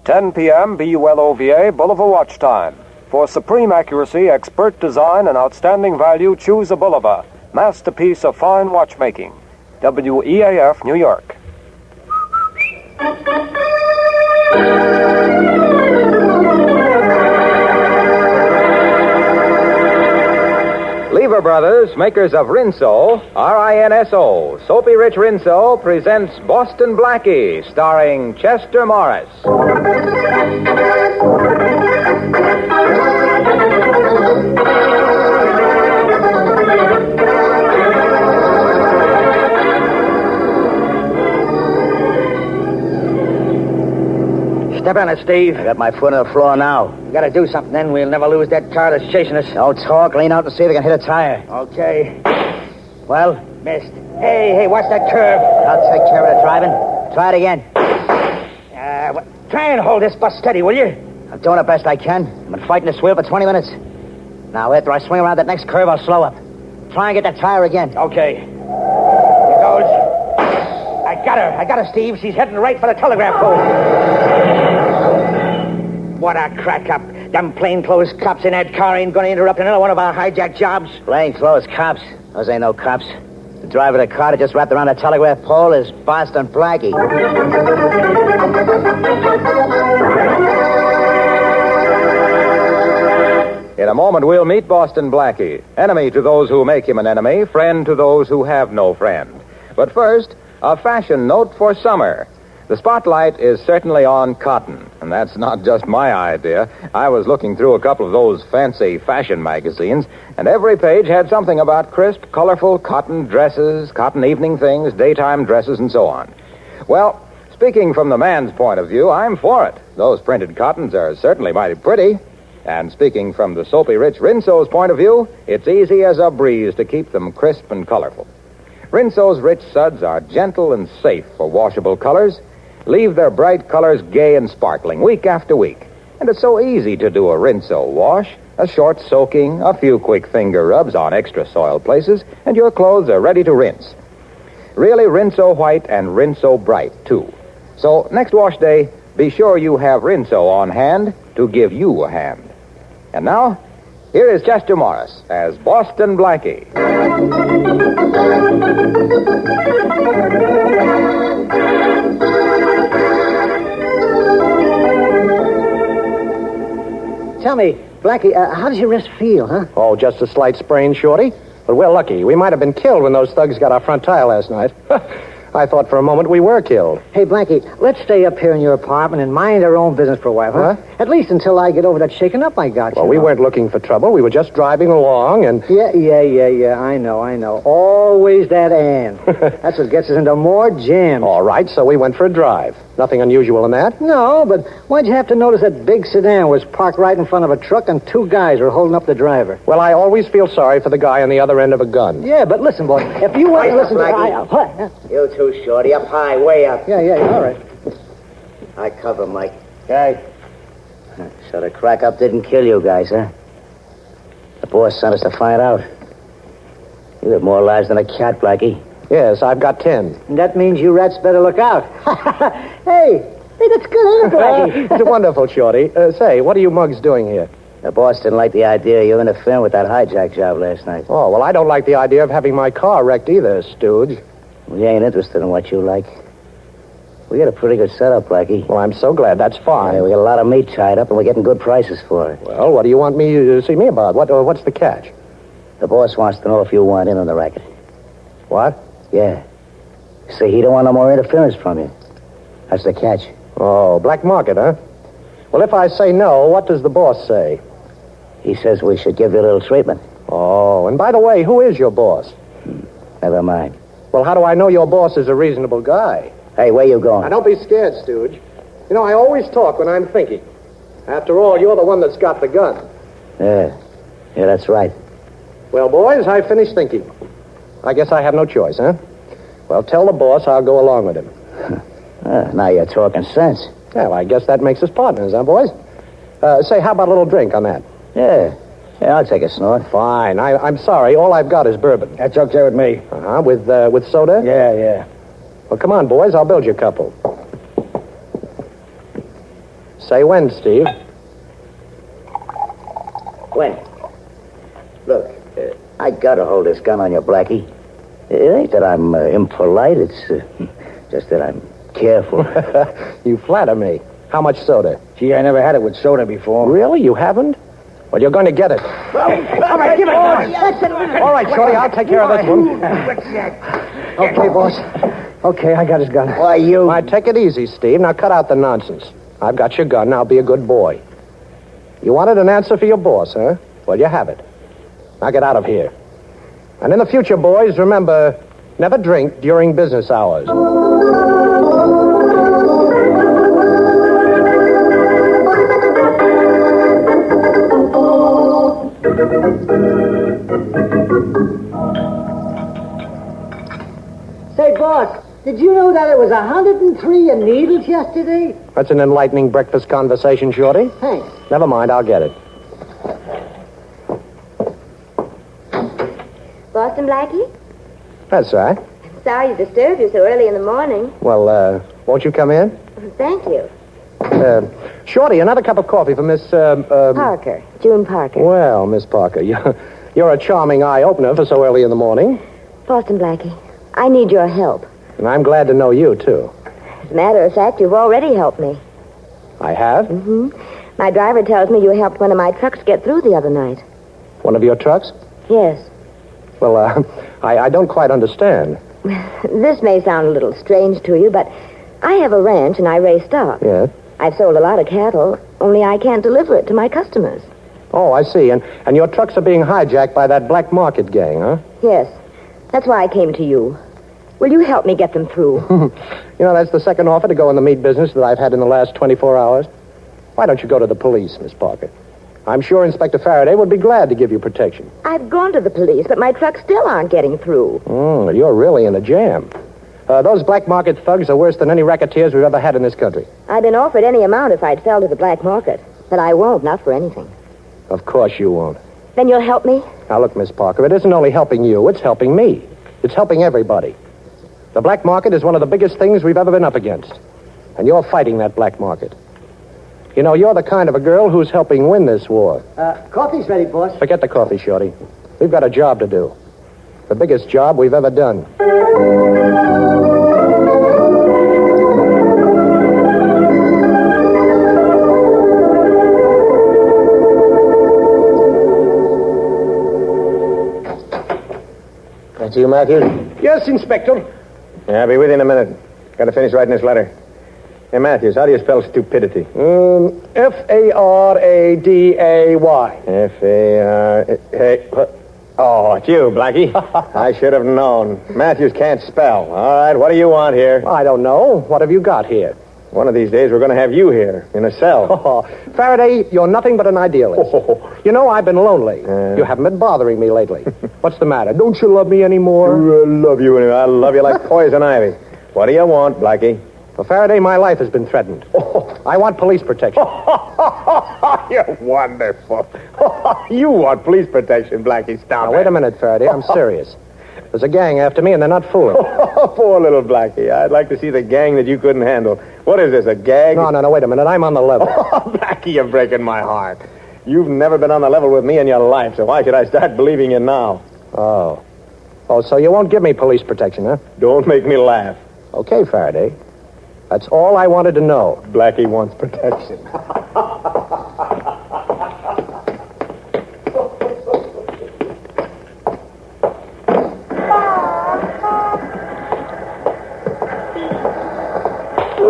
10 p.m. BULOVA, Bulova watch time. For supreme accuracy, expert design, and outstanding value, choose a Bulova, masterpiece of fine watchmaking. WEAF, New York. Lever Brothers, makers of Rinso, R-I-N-S-O, Soapy Rich Rinso, presents Boston Blackie, starring Chester Morris. Step on it, Steve. I got my foot on the floor now. We gotta do something then. We'll never lose that car that's chasing us. Don't talk. Lean out and see if you can hit a tire. Okay. Well? Missed. Hey, watch that curve. I'll take care of the driving. Try it again. Try and hold this bus steady, will you? I'm doing the best I can. I've been fighting this wheel for 20 minutes. Now, after I swing around that next curve, I'll slow up. Try and get that tire again. Okay. Here goes. I got her, Steve. She's heading right for the telegraph pole. What a crack up. Them plainclothes cops in that car ain't gonna interrupt another one of our hijack jobs. Plainclothes cops? Those ain't no cops. The driver of the car that just wrapped around the telegraph pole is Boston Blackie. In a moment, we'll meet Boston Blackie, enemy to those who make him an enemy, friend to those who have no friend. But first, a fashion note for summer. The spotlight is certainly on cotton, and that's not just my idea. I was looking through a couple of those fancy fashion magazines, and every page had something about crisp, colorful cotton dresses, cotton evening things, daytime dresses, and so on. Well, speaking from the man's point of view, I'm for it. Those printed cottons are certainly mighty pretty. And speaking from the Soapy Rich Rinso's point of view, it's easy as a breeze to keep them crisp and colorful. Rinso's rich suds are gentle and safe for washable colors. Leave their bright colors gay and sparkling week after week. And it's so easy to do a Rinso wash. A short soaking, a few quick finger rubs on extra soiled places, and your clothes are ready to rinse. Really Rinso white and Rinso bright, too. So next wash day, be sure you have Rinso on hand to give you a hand. And now, here is Chester Morris as Boston Blackie. Tell me, Blackie, how does your wrist feel, huh? Oh, just a slight sprain, Shorty. But we're lucky. We might have been killed when those thugs got our front tire last night. I thought for a moment we were killed. Hey, Blackie, let's stay up here in your apartment and mind our own business for a while, huh? At least until I get over that shaking up I got. Well, we weren't looking for trouble. We were just driving along and... Yeah. I know. Always that and. That's what gets us into more jams. All right, so we went for a drive. Nothing unusual in that? No, but why'd you have to notice that big sedan was parked right in front of a truck and two guys were holding up the driver? Well, I always feel sorry for the guy on the other end of a gun. Yeah, but listen, boy, if you want to listen to... You too, Shorty. Up high, way up. Yeah, all right. I cover, Mike. Okay. So the crack up didn't kill you guys, huh? The boss sent us to find out. You have more lives than a cat, Blackie. Yes, I've got 10. And that means you rats better look out. Hey, that's good, ain't it, Blackie? It's wonderful, Shorty. Say, what are you mugs doing here? The boss didn't like the idea of you interfering with that hijack job last night. Oh, well, I don't like the idea of having my car wrecked either, Stooge. We ain't interested in what you like. We got a pretty good setup, Blackie. Well, I'm so glad. That's fine. Yeah, we got a lot of meat tied up, and we're getting good prices for it. Well, what do you want me to see me about? What's the catch? The boss wants to know if you want in on the racket. What? Yeah. See, he don't want no more interference from you. That's the catch. Oh, black market, huh? Well, if I say no, what does the boss say? He says we should give you a little treatment. Oh, and by the way, who is your boss? Never mind. Well, how do I know your boss is a reasonable guy? Hey, where you going? Now, don't be scared, Stooge. You know, I always talk when I'm thinking. After all, you're the one that's got the gun. Yeah, that's right. Well, boys, I finished thinking. I guess I have no choice, huh? Well, tell the boss I'll go along with him. Now you're talking sense. Well, I guess that makes us partners, huh, boys? Say, how about a little drink on that? Yeah, I'll take a snort. Fine. I'm sorry. All I've got is bourbon. That's okay with me. Uh-huh. With soda? Yeah. Well, come on, boys. I'll build you a couple. Say when, Steve. When? Look, I gotta hold this gun on you, Blackie. It ain't that I'm impolite, it's just that I'm careful. You flatter me. How much soda? Gee, I never had it with soda before. Really? You haven't? Well, you're going to get it. All right, give it. All right, Shorty, I'll take care of this one. Okay, boss. Okay, I got his gun. Why, you... All right, take it easy, Steve. Now cut out the nonsense. I've got your gun. Now be a good boy. You wanted an answer for your boss, huh? Well, you have it. Now get out of here. And in the future, boys, remember, never drink during business hours. Say, boss, did you know that it was 103 a needles yesterday? That's an enlightening breakfast conversation, Shorty. Thanks. Never mind, I'll get it. Boston Blackie? That's right. Sorry to disturb you so early in the morning. Well, won't you come in? Thank you. Shorty, another cup of coffee for Miss, Parker. June Parker. Well, Miss Parker, you're a charming eye-opener for so early in the morning. Boston Blackie, I need your help. And I'm glad to know you, too. As a matter of fact, you've already helped me. I have? Mm-hmm. My driver tells me you helped one of my trucks get through the other night. One of your trucks? Yes. Well, I don't quite understand. This may sound a little strange to you, but I have a ranch and I raise stock. Yes? I've sold a lot of cattle, only I can't deliver it to my customers. Oh, I see. And your trucks are being hijacked by that black market gang, huh? Yes. That's why I came to you. Will you help me get them through? That's the second offer to go in the meat business that I've had in the last 24 hours. Why don't you go to the police, Miss Parker? I'm sure Inspector Farraday would be glad to give you protection. I've gone to the police, but my trucks still aren't getting through. You're really in a jam. Those black market thugs are worse than any racketeers we've ever had in this country. I've been offered any amount if I'd sell to the black market, but I won't, not for anything. Of course you won't. Then you'll help me? Now, look, Miss Parker, it isn't only helping you, it's helping me. It's helping everybody. The black market is one of the biggest things we've ever been up against. And you're fighting that black market. You're the kind of a girl who's helping win this war. Coffee's ready, boss. Forget the coffee, Shorty. We've got a job to do. The biggest job we've ever done. That's you, Matthews? Yes, Inspector. Yeah, I'll be with you in a minute. Got to finish writing this letter. Hey, Matthews, how do you spell stupidity? Farraday. Hey, oh, it's you, Blackie. I should have known. Matthews can't spell. All right, what do you want here? I don't know. What have you got here? One of these days, we're going to have you here, in a cell. Oh, Faraday, you're nothing but an idealist. I've been lonely. You haven't been bothering me lately. What's the matter? Don't you love me anymore? I love you anyway. I love you like poison ivy. What do you want, Blackie? Well, Faraday, my life has been threatened. I want police protection. You're wonderful. You want police protection, Blackie. Stop Now, wait a minute, Faraday. I'm serious. There's a gang after me, and they're not fooling. Poor little Blackie. I'd like to see the gang that you couldn't handle. What is this, a gag? No, wait a minute. I'm on the level. Blackie, you're breaking my heart. You've never been on the level with me in your life, so why should I start believing you now? Oh, so you won't give me police protection, huh? Don't make me laugh. Okay, Faraday. That's all I wanted to know. Blackie wants protection.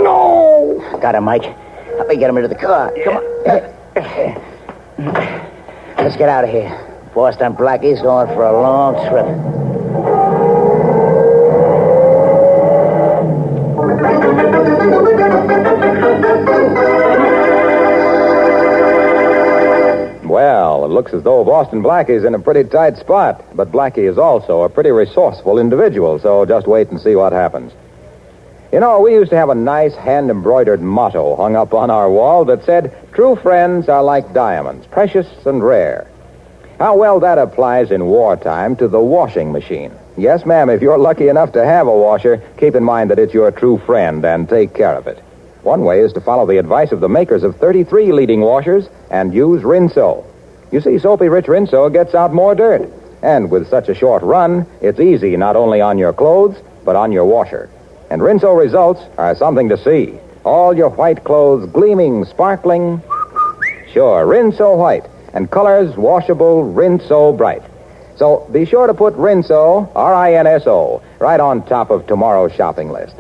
No! Got him, Mike. Help me get him into the car. Come on. Let's get out of here. Boston Blackie's going for a long trip. Well, it looks as though Boston Blackie's in a pretty tight spot. But Blackie is also a pretty resourceful individual, so just wait and see what happens. We used to have a nice hand-embroidered motto hung up on our wall that said, "True friends are like diamonds, precious and rare." How well that applies in wartime to the washing machine. Yes, ma'am, if you're lucky enough to have a washer, keep in mind that it's your true friend and take care of it. One way is to follow the advice of the makers of 33 leading washers and use Rinso. You see, soapy-rich Rinso gets out more dirt. And with such a short run, it's easy not only on your clothes, but on your washer. And Rinso results are something to see. All your white clothes gleaming, sparkling. Sure, Rinso white. And colors washable, Rinso bright. So be sure to put Rinso, R-I-N-S-O, right on top of tomorrow's shopping list.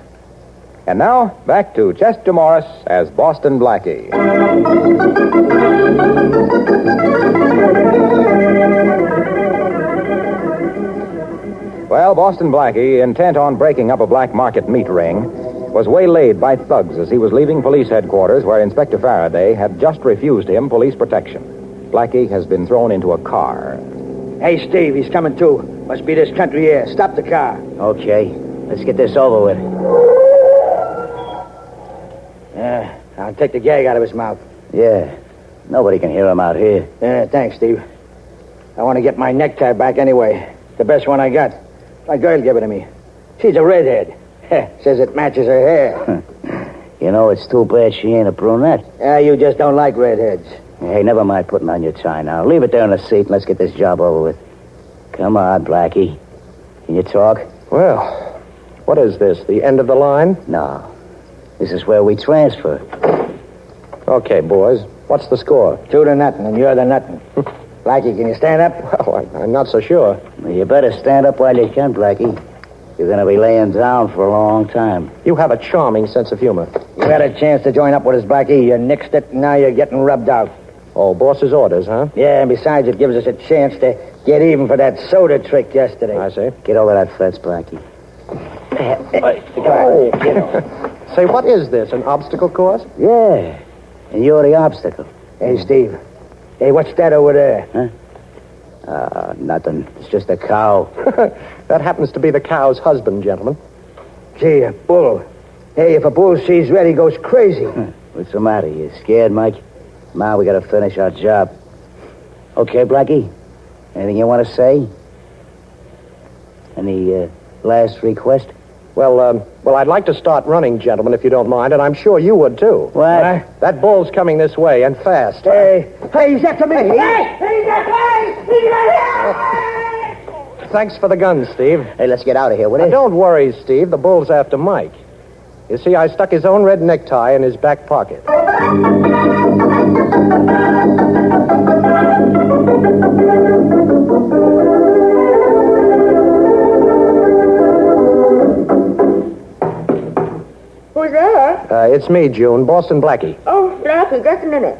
And now, back to Chester Morris as Boston Blackie. Well, Boston Blackie, intent on breaking up a black market meat ring, was waylaid by thugs as he was leaving police headquarters where Inspector Farraday had just refused him police protection. Blackie has been thrown into a car. Hey, Steve, he's coming too. Must be this country air. Stop the car. Okay, let's get this over with. I'll take the gag out of his mouth. Yeah, nobody can hear him out here. Thanks, Steve. I want to get my necktie back anyway. The best one I got. My girl gave it to me. She's a redhead. Says it matches her hair. You know, it's too bad she ain't a brunette. You just don't like redheads. Hey, never mind putting on your tie now. Leave it there in the seat and let's get this job over with. Come on, Blackie. Can you talk? Well, what is this, the end of the line? No. This is where we transfer. Okay, boys. What's the score? 2-0, and you're the nothing. Blackie, can you stand up? Well, I'm not so sure. Well, you better stand up while you can, Blackie. You're going to be laying down for a long time. You have a charming sense of humor. You had a chance to join up with us, Blackie. You nixed it, and now you're getting rubbed out. Oh, boss's orders, huh? Yeah, and besides, it gives us a chance to get even for that soda trick yesterday. I see. Get over that fence, Blackie. Say, what is this, an obstacle course? Yeah, and you're the obstacle. Hey, Steve. Hey, what's that over there? Huh? Nothing. It's just a cow. That happens to be the cow's husband, gentlemen. Gee, a bull. Hey, if a bull sees red, he goes crazy. What's the matter? You scared, Mike? Now we gotta finish our job. Okay, Blackie? Anything you want to say? Any last request? Well, I'd like to start running, gentlemen, if you don't mind, and I'm sure you would, too. What? That bull's coming this way, and fast. Hey, he's after me. Thanks for the gun, Steve. Hey, let's get out of here, will you? Don't worry, Steve. The bull's after Mike. You see, I stuck his own red necktie in his back pocket. Who's there? It's me, June, Boston Blackie. Oh, Blackie, just a minute.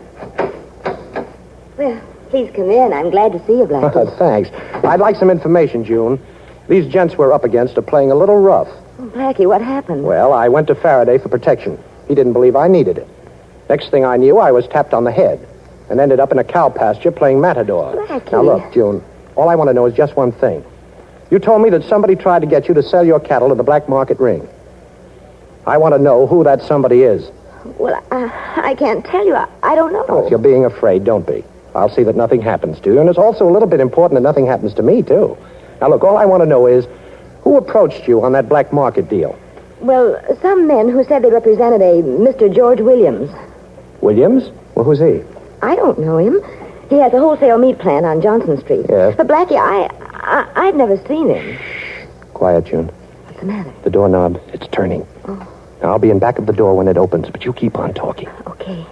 Well, please come in. I'm glad to see you, Blackie. Thanks. I'd like some information, June. These gents we're up against are playing a little rough. Oh, Blackie, what happened? Well, I went to Farraday for protection. He didn't believe I needed it. Next thing I knew, I was tapped on the head and ended up in a cow pasture playing matador. Blackie. Now, look, June, all I want to know is just one thing. You told me that somebody tried to get you to sell your cattle to the black market ring. I want to know who that somebody is. Well, I can't tell you. I don't know. Oh, if you're being afraid, don't be. I'll see that nothing happens to you, and it's also a little bit important that nothing happens to me, too. Now, look, all I want to know is who approached you on that black market deal? Well, some men who said they represented a Mr. George Williams. Williams? Well, who's he? I don't know him. He has a wholesale meat plant on Johnson Street. Yes. But, Blackie, I've never seen him. Quiet, June. What's the matter? The doorknob, it's turning. Oh. Now, I'll be in back of the door when it opens, but you keep on talking. Okay.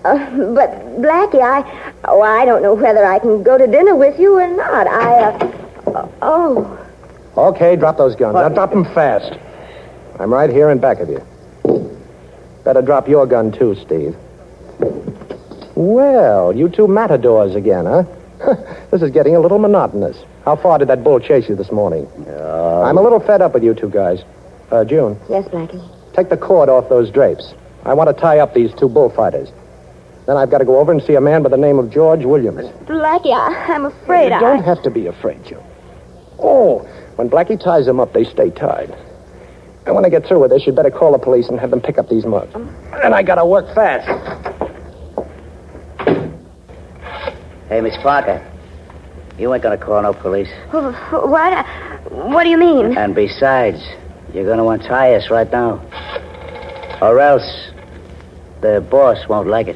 But, Blackie, I don't know whether I can go to dinner with you or not. Oh. Okay, drop those guns. Now, drop them fast. I'm right here in back of you. Better drop your gun, too, Steve. Well, you two matadors again, huh? This is getting a little monotonous. How far did that bull chase you this morning? I'm a little fed up with you two guys. June. Yes, Blackie. Take the cord off those drapes. I want to tie up these two bullfighters. Then I've got to go over and see a man by the name of George Williams. Blackie, I'm afraid You don't have to be afraid, June. Oh, when Blackie ties them up, they stay tied. And when I get through with this, you'd better call the police and have them pick up these mugs. And I got to work fast. Hey, Miss Parker. You ain't gonna call no police. What? What do you mean? And besides, you're gonna untie us right now. Or else The boss won't like it.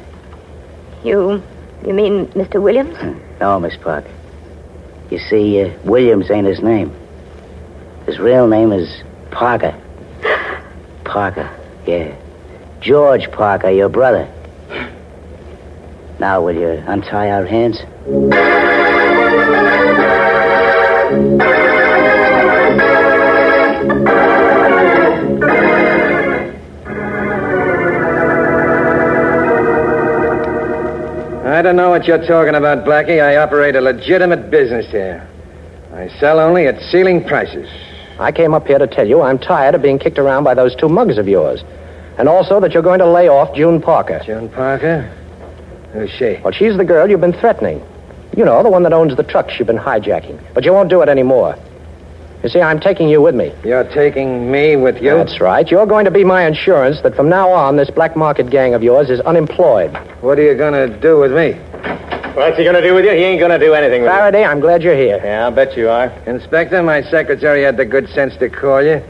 You mean Mr. Williams? No, Miss Parker. You see, Williams ain't his name. His real name is Parker. Parker, yeah. George Parker, your brother. Now, will you untie our hands? I don't know what you're talking about, Blackie. I operate a legitimate business here. I sell only at ceiling prices. I came up here to tell you I'm tired of being kicked around by those two mugs of yours. And also that you're going to lay off June Parker. June Parker? Who's she? Well, she's the girl you've been threatening. You know, the one that owns the trucks you've been hijacking. But you won't do it anymore. You see, I'm taking you with me. You're taking me with you? That's right. You're going to be my insurance that from now on this black market gang of yours is unemployed. What are you going to do with me? What's he going to do with you? He ain't going to do anything with Farraday, I'm glad you're here. you. Yeah, I'll bet you are. Inspector, my secretary had the good sense to call you.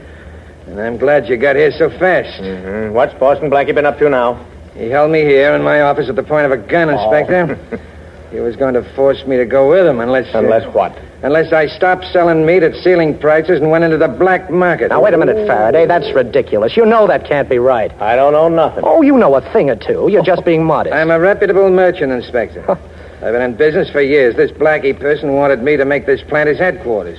And I'm glad you got here so fast. Mm-hmm. What's Boston Blackie been up to now? He held me here in my office at the point of a gun, Inspector. He was going to force me to go with him unless... Unless what? Unless I stopped selling meat at ceiling prices and went into the black market. Now, wait a minute, Farraday. That's ridiculous. You know that can't be right. I don't know nothing. Oh, you know a thing or two. You're just being modest. I'm a reputable merchant, Inspector. I've been in business for years. This Blackie person wanted me to make this plant his headquarters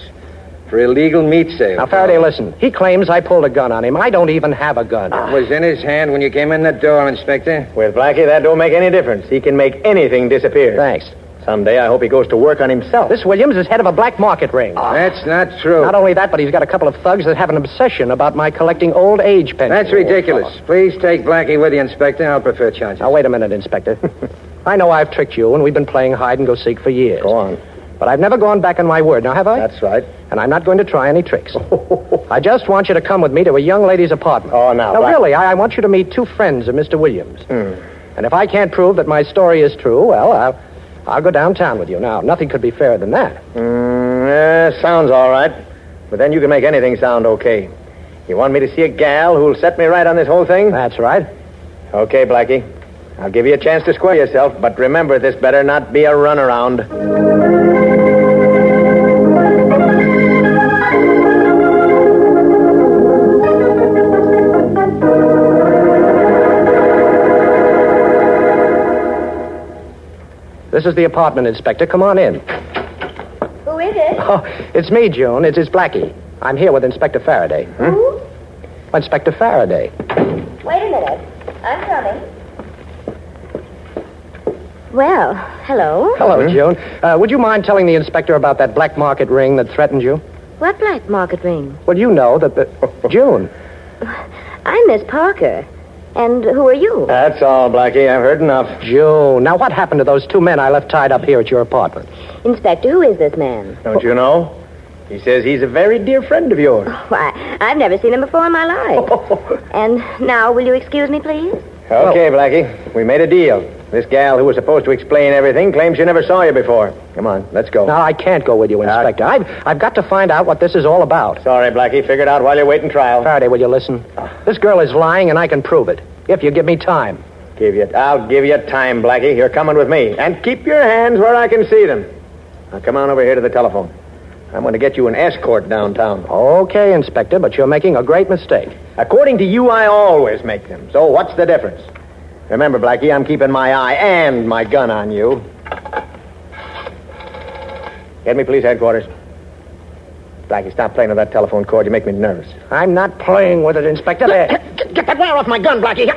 for illegal meat sales. Now, Farraday, listen. He claims I pulled a gun on him. I don't even have a gun. It was in his hand when you came in the door, Inspector. With Blackie, that don't make any difference. He can make anything disappear. Thanks. Someday I hope he goes to work on himself. This Williams is head of a black market ring. That's not true. Not only that, but he's got a couple of thugs that have an obsession about my collecting old age pensions. That's ridiculous. Please take Blackie with you, Inspector. I'll prefer charges. Now, wait a minute, Inspector. I know I've tricked you, and we've been playing hide-and-go-seek for years. Go on. But I've never gone back on my word, now have I? That's right. And I'm not going to try any tricks. I just want you to come with me to a young lady's apartment. Oh, now, No, Black- really, I want you to meet two friends of Mr. Williams. And if I can't prove that my story is true, well, I'll go downtown with you. Now, nothing could be fairer than that. Sounds all right. But then you can make anything sound okay. You want me to see a gal who'll set me right on this whole thing? That's right. Okay, Blackie. I'll give you a chance to square yourself, but remember, this better not be a runaround. This is the apartment, Inspector. Come on in. Who is it? Oh, it's me, June. It's Blackie. I'm here with Inspector Farraday. Who? Inspector Farraday. Wait a minute. I'm coming. Well, hello. Hello, June. Would you mind telling the inspector about that black market ring that threatened you? What black market ring? Well, you know that the... June. I'm Miss Parker. And who are you? That's all, Blackie. I've heard enough. June. Now, what happened to those two men I left tied up here at your apartment? Inspector, who is this man? Don't you know? He says he's a very dear friend of yours. Why, I've never seen him before in my life. And now, will you excuse me, please? Okay, Blackie. We made a deal. This gal who was supposed to explain everything claims she never saw you before. Come on, let's go. No, I can't go with you, Inspector. I've got to find out what this is all about. Sorry, Blackie. Figure it out while you're waiting trial. Faraday, will you listen? This girl is lying, and I can prove it. If you give me time. I'll give you time, Blackie. You're coming with me. And keep your hands where I can see them. Now, come on over here to the telephone. I'm going to get you an escort downtown. Okay, Inspector, but you're making a great mistake. According to you, I always make them. So what's the difference? Remember, Blackie, I'm keeping my eye and my gun on you. Get me police headquarters. Blackie, stop playing with that telephone cord. You make me nervous. I'm not playing with it, Inspector. Get that wire off my gun, Blackie.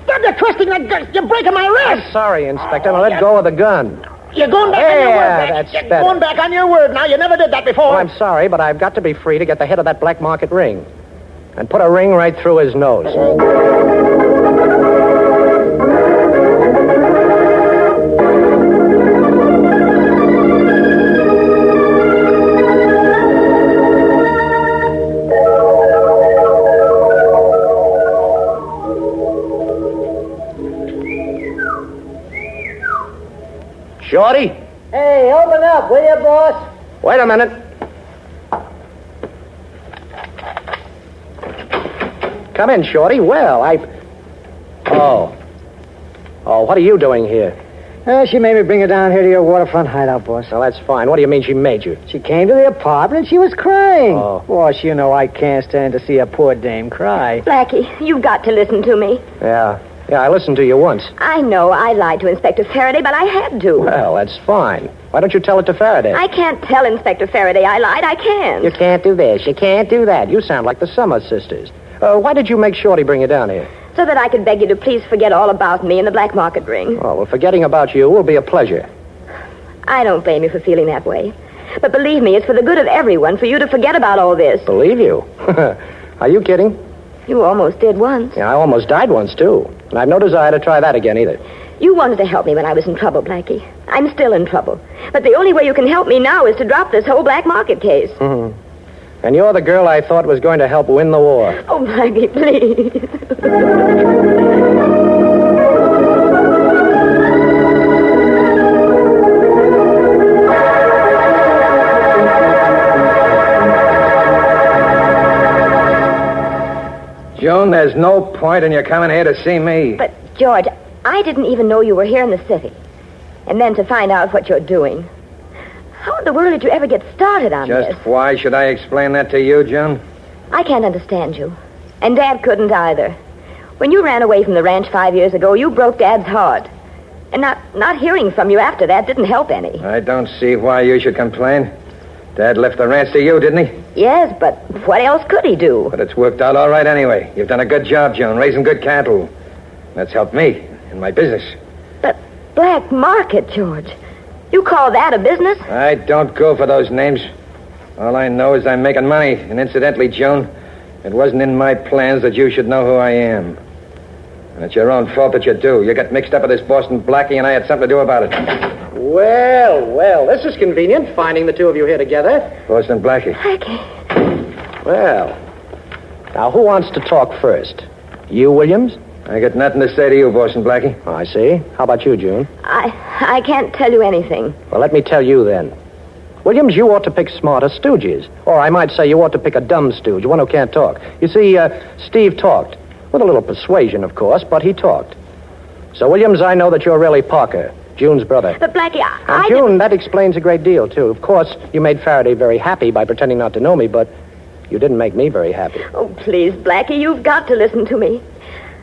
Stop you twisting that gun. You're breaking my wrist. I'm sorry, Inspector. Now let go of the gun. You're going back on your word. That's You're better. going back on your word now. You never did that before. Well, I'm sorry, but I've got to be free to get the head of that black market ring. And put a ring right through his nose. Shorty? Hey, open up, will you, boss? Wait a minute. Come in, Shorty. Well, Oh, Oh, what are you doing here? She made me bring her down here to your waterfront hideout, boss. Well, that's fine. What do you mean she made you? She came to the apartment and she was crying. Oh. Boss, you know I can't stand to see a poor dame cry. Blackie, you've got to listen to me. Yeah, I listened to you once. I know I lied to Inspector Farraday, but I had to. Well, that's fine. Why don't you tell it to Faraday? I can't tell Inspector Farraday I lied. I can't. You can't do this. You can't do that. You sound like the Summer Sisters. Why did you make Shorty bring you down here? So that I could beg you to please forget all about me and the black market ring. Oh, well, forgetting about you will be a pleasure. I don't blame you for feeling that way. But believe me, it's for the good of everyone for you to forget about all this. Believe you? Are you kidding? You almost did once. Yeah, I almost died once, too. And I've no desire to try that again, either. You wanted to help me when I was in trouble, Blackie. I'm still in trouble. But the only way you can help me now is to drop this whole black market case. Mm-hmm. And you're the girl I thought was going to help win the war. Oh, Blackie, please. June, there's no point in your coming here to see me. But, George, I didn't even know you were here in the city. And then to find out what you're doing. How in the world did you ever get started on this? Just why should I explain that to you, June? I can't understand you. And Dad couldn't either. When you ran away from the ranch 5 years ago, you broke Dad's heart. And not hearing from you after that didn't help any. I don't see why you should complain. Dad left the ranch to you, didn't he? Yes, but what else could he do? But it's worked out all right anyway. You've done a good job, June, raising good cattle. That's helped me in my business. But black market, George. You call that a business? I don't go for those names. All I know is I'm making money. And incidentally, June, it wasn't in my plans that you should know who I am. And it's your own fault that you do. You got mixed up with this Boston Blackie, and I had something to do about it. Well, this is convenient, finding the two of you here together. Boston Blackie. Blackie. Well, now who wants to talk first? You, Williams? I got nothing to say to you, Boston Blackie. Oh, I see. How about you, June? I can't tell you anything. Well, let me tell you then. Williams, you ought to pick smarter stooges. Or I might say you ought to pick a dumb stooge, one who can't talk. You see, Steve talked. With a little persuasion, of course, but he talked. So, Williams, I know that you're really Parker, June's brother. But, Blackie, And June, that explains a great deal, too. Of course, you made Faraday very happy by pretending not to know me, but you didn't make me very happy. Oh, please, Blackie, you've got to listen to me.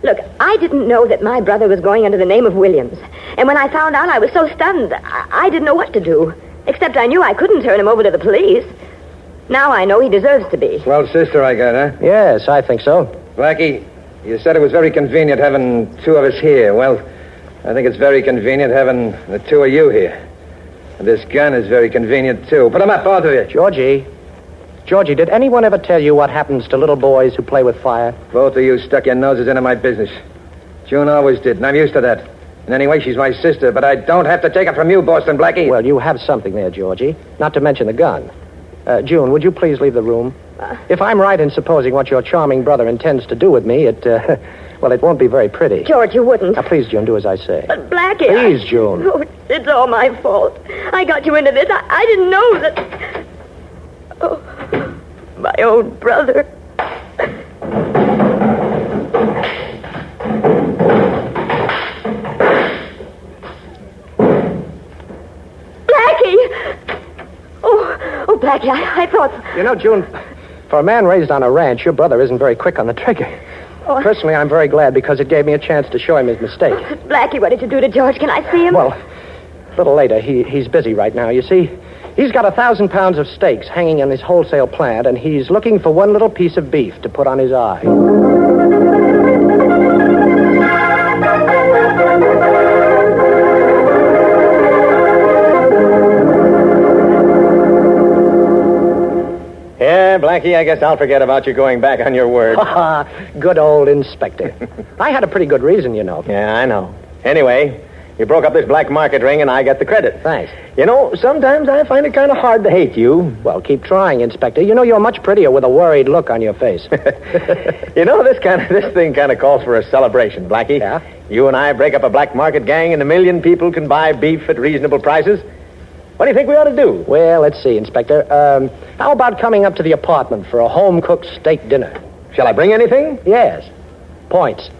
Look, I didn't know that my brother was going under the name of Williams. And when I found out, I was so stunned, I didn't know what to do. Except I knew I couldn't turn him over to the police. Now I know he deserves to be. Swell sister I got, huh? Yes, I think so. Blackie, you said it was very convenient having two of us here. Well, I think it's very convenient having the two of you here. And this gun is very convenient, too. Put them up, both of you. Georgie, did anyone ever tell you what happens to little boys who play with fire? Both of you stuck your noses into my business. June always did, and I'm used to that. And anyway, she's my sister, but I don't have to take it from you, Boston Blackie. Well, you have something there, Georgie. Not to mention the gun. June, would you please leave the room? If I'm right in supposing what your charming brother intends to do with me, it won't be very pretty. George, you wouldn't. Now, please, June, do as I say. But, Blackie, Please, June. Oh, it's all my fault. I got you into this. I didn't know that... Oh, my own brother. Oh, Blackie, I thought... You know, June, for a man raised on a ranch, your brother isn't very quick on the trigger. Oh. Personally, I'm very glad because it gave me a chance to show him his mistake. Blackie, what did you do to George? Can I see him? Well, a little later. He's busy right now, you see. He's got 1,000 pounds of steaks hanging in his wholesale plant, and he's looking for one little piece of beef to put on his eye. Yeah, Blackie, I guess I'll forget about you going back on your word. Good old inspector. I had a pretty good reason, you know. Yeah, I know. Anyway, you broke up this black market ring, and I get the credit. Thanks. You know, sometimes I find it kind of hard to hate you. Well, keep trying, Inspector. You know you're much prettier with a worried look on your face. You know, this thing kind of calls for a celebration, Blackie. Yeah? You and I break up a black market gang, and 1 million people can buy beef at reasonable prices. What do you think we ought to do? Well, let's see, Inspector. How about coming up to the apartment for a home-cooked steak dinner? Shall I bring anything? Yes. Points.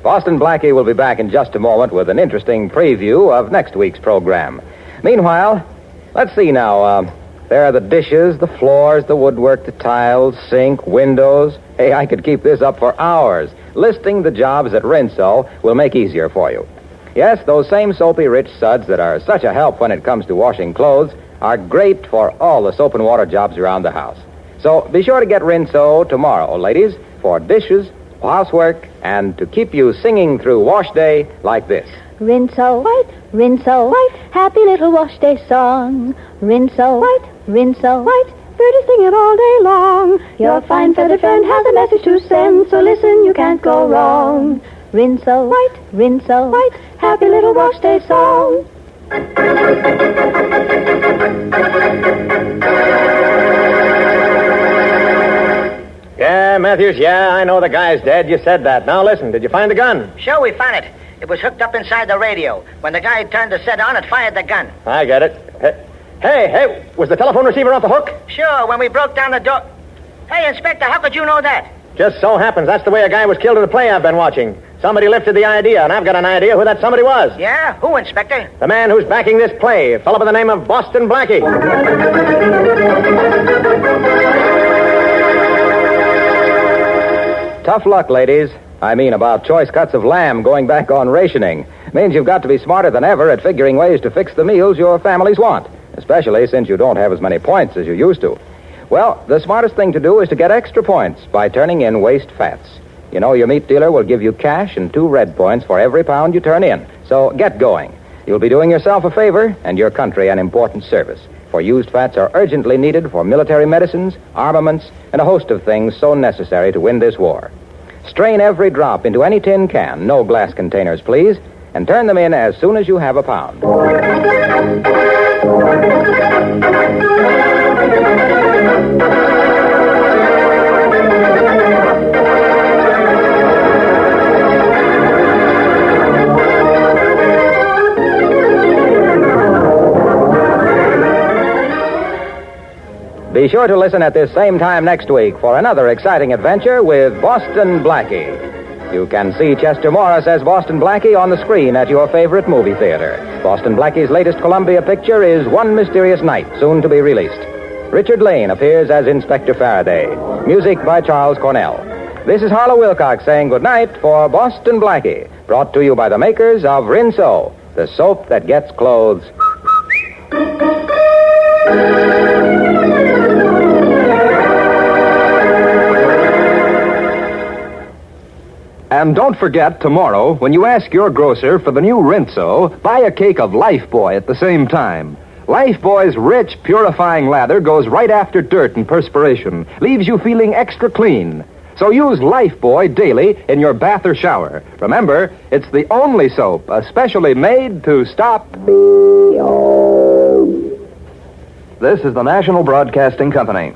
Boston Blackie will be back in just a moment with an interesting preview of next week's program. Meanwhile, let's see now. There are the dishes, the floors, the woodwork, the tiles, sink, windows. Hey, I could keep this up for hours. Listing the jobs that Rinso will make easier for you. Yes, those same soapy rich suds that are such a help when it comes to washing clothes are great for all the soap and water jobs around the house. So be sure to get Rinso tomorrow, ladies, for dishes, housework, and to keep you singing through wash day like this. Rinso white, happy little wash day song. Rinso white, birdies sing it all day long. Your fine feathered friend has a message to send, so listen, you can't go wrong. Rinso white, happy little wash day song. Yeah, Matthews, I know the guy's dead. You said that. Now listen, did you find the gun? Sure, we found it. It was hooked up inside the radio. When the guy turned the set on, it fired the gun. I get it. Hey, was the telephone receiver off the hook? Sure, when we broke down the door... Hey, Inspector, how could you know that? Just so happens that's the way a guy was killed in the play I've been watching. Somebody lifted the idea, and I've got an idea who that somebody was. Yeah? Who, Inspector? The man who's backing this play, a fellow by the name of Boston Blackie. Tough luck, ladies. I mean about choice cuts of lamb going back on rationing. Means you've got to be smarter than ever at figuring ways to fix the meals your families want, especially since you don't have as many points as you used to. Well, the smartest thing to do is to get extra points by turning in waste fats. You know, your meat dealer will give you cash and 2 red points for every pound you turn in. So get going. You'll be doing yourself a favor and your country an important service. For used fats are urgently needed for military medicines, armaments, and a host of things so necessary to win this war. Strain every drop into any tin can, no glass containers, please, and turn them in as soon as you have a pound. Be sure to listen at this same time next week for another exciting adventure with Boston Blackie. You can see Chester Morris as Boston Blackie on the screen at your favorite movie theater. Boston Blackie's latest Columbia picture is One Mysterious Night, soon to be released. Richard Lane appears as Inspector Farraday. Music by Charles Cornell. This is Harlow Wilcox saying goodnight for Boston Blackie, brought to you by the makers of Rinso, the soap that gets clothes. And don't forget, tomorrow, when you ask your grocer for the new Rinso, buy a cake of Lifebuoy at the same time. Lifebuoy's rich, purifying lather goes right after dirt and perspiration, leaves you feeling extra clean. So use Lifebuoy daily in your bath or shower. Remember, it's the only soap especially made to stop... This is the National Broadcasting Company.